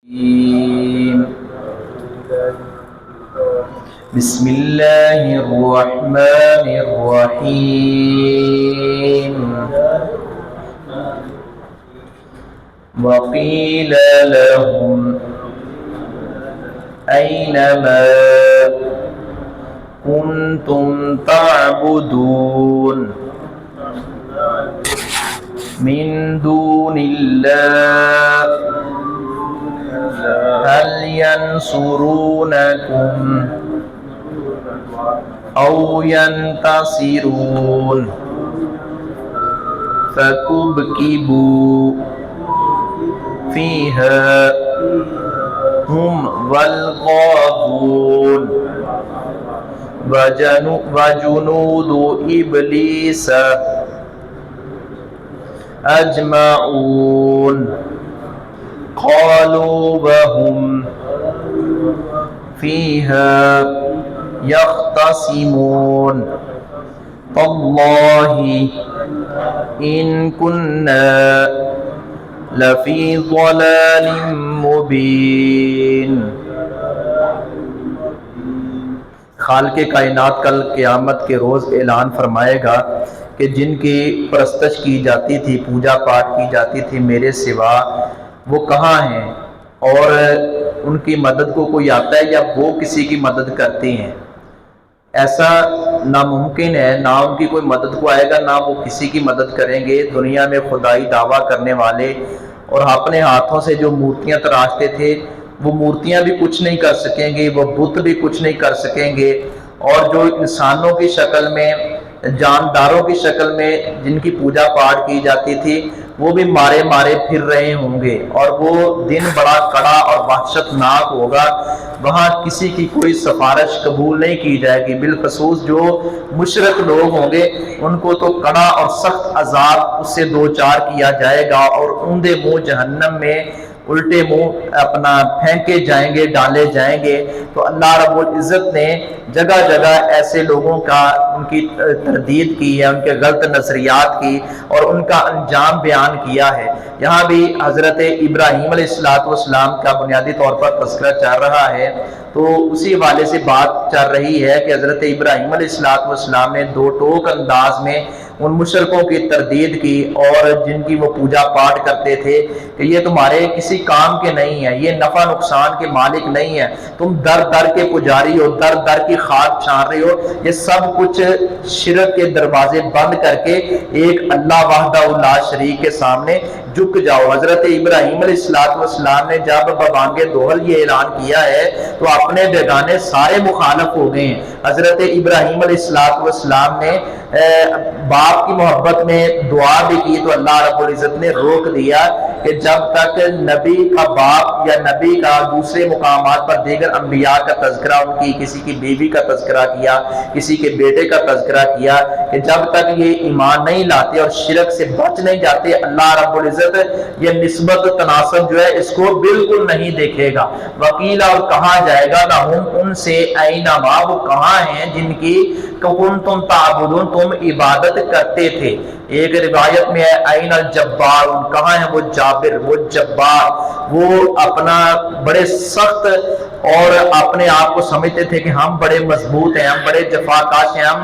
بسم الله الرحمن الرحيم وقيل لهم أين ما كنتم تعبدون من دون الله هل ينصرونكم أو ينتصرون فكبكبوا فيها هم والغاوون وجنود إبليس أجمعون قالوا وهم فيها يختصمون تالله إن كنا لفي ضلال مبين۔ خالق کائنات کل قیامت کے روز اعلان فرمائے گا کہ جن کی پرستش کی جاتی تھی، پوجا پاٹ کی جاتی تھی میرے سوا، وہ کہاں ہیں اور ان کی مدد کو کوئی آتا ہے یا وہ کسی کی مدد کرتے ہیں؟ ایسا ناممکن ہے، نہ ان کی کوئی مدد کو آئے گا نہ وہ کسی کی مدد کریں گے۔ دنیا میں خدائی دعویٰ کرنے والے اور اپنے ہاتھوں سے جو مورتیاں تراشتے تھے، وہ مورتیاں بھی کچھ نہیں کر سکیں گے، وہ بت بھی کچھ نہیں کر سکیں گے، اور جو انسانوں کی شکل میں، جانداروں کی شکل میں جن کی پوجا پاٹ کی جاتی تھی، وہ بھی مارے مارے پھر رہے ہوں گے، اور وہ دن بڑا کڑا اور وحشتناک ہوگا۔ وہاں کسی کی کوئی سفارش قبول نہیں کی جائے گی، بالخصوص جو مشرک لوگ ہوں گے ان کو تو کڑا اور سخت عذاب اس سے دوچار کیا جائے گا، اور اوندے منہ جہنم میں الٹے منہ اپنا پھینکے جائیں گے، ڈالے جائیں گے۔ تو اللہ رب العزت نے جگہ جگہ ایسے لوگوں کا، ان کی تردید کی ہے، ان کے غلط نظریات کی اور ان کا انجام بیان کیا ہے۔ یہاں بھی حضرت ابراہیم علیہ السلام کا بنیادی طور پر تذکرہ چل رہا ہے، تو اسی حوالے سے بات چل رہی ہے کہ حضرت ابراہیم علیہ السلام نے دو ٹوک انداز میں ان مشرکوں کی تردید کی، اور جن کی وہ پوجا پاٹ کرتے تھے کہ یہ تمہارے کسی کام کے نہیں ہیں، یہ نفع نقصان کے مالک نہیں ہیں، تم در در کے پجاری ہو، در در کی خاک چھان رہے ہو، یہ سب کچھ شرک کے دروازے بند کر کے ایک اللہ وحدہ لا شریک کے سامنے جھک جاؤ۔ حضرت ابراہیم علیہ السلام نے جب ببانگ دوحل یہ اعلان کیا ہے تو اپنے بیگانے سارے مخالف ہو گئے ہیں۔ حضرت ابراہیم علیہ السلام نے باپ کی محبت میں دعا بھی کی تو اللہ رب العزت نے روک دیا کہ جب تک نبی کا باپ یا نبی کا دوسرے مقامات پر دیگر انبیاء کا تذکرہ، ان کی کسی کی بیوی کا تذکرہ کیا، کسی کے بیٹے کا تذکرہ کیا، کہ جب تک یہ ایمان نہیں لاتے اور شرک سے بچ نہیں جاتے، اللہ رب العزت یہ نسبت تناسب جو ہے اس کو بالکل نہیں دیکھے گا۔ وکیل، اور کہا جائے گا لہم ان سے، اینما، وہ کہاں ہیں جن کی کنتم تعبدون، تم عبادت کرتے تھے۔ ایک روایت میں ہے این الجبار، کہاں ہیں وہ جابر، وہ جبار، وہ اپنا بڑے سخت اور اپنے آپ کو سمجھتے تھے کہ ہم بڑے مضبوط ہیں، ہم بڑے جفاکاش ہیں، ہم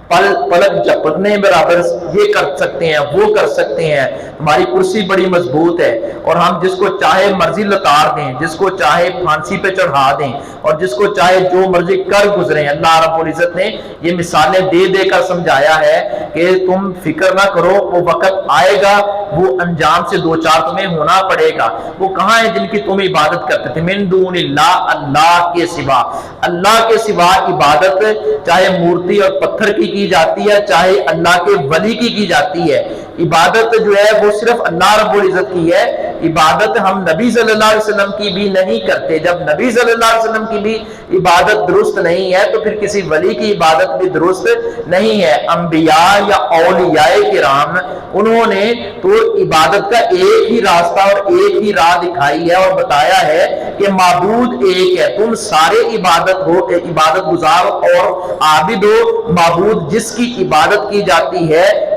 پلک جھپکنے برابر یہ کر سکتے ہیں، وہ کر سکتے ہیں، ہماری کرسی بڑی مضبوط ہے، اور ہم جس کو چاہے مرضی لتاڑ دیں، جس کو چاہے پھانسی پہ چڑھا دیں، اور جس کو چاہے جو مرضی کر گزریں۔ اللہ رب العزت نے یہ مثالیں دے دے کر سمجھایا ہے کہ تم فکر نہ کرو، وہ وقت آئے گا، وہ انجام سے دوچار تمہیں ہونا پڑے گا۔ وہ کہاں ہیں جن کی تم عبادت کرتے تھے؟ من دون اللہ، اللہ کے سوا، اللہ کے سوا عبادت چاہے مورتی اور پتھر کی جاتی ہے، چاہے اللہ کے ولی کی جاتی ہے۔ عبادت جو ہے وہ صرف اللہ رب العزت کی ہے، عبادت ہم نبی صلی اللہ علیہ وسلم کی بھی نہیں کرتے۔ جب نبی صلی اللہ علیہ وسلم کی بھی عبادت درست نہیں ہے تو پھر کسی ولی کی عبادت بھی درست نہیں ہے۔ انبیاء یا اولیاء کرام، انہوں نے تو عبادت کا ایک ہی راستہ اور ایک ہی راہ دکھائی ہے اور بتایا ہے کہ معبود ایک ہے، تم سارے عبادت گزار اور عابد ہو۔ معبود جس کی عبادت کی جاتی ہے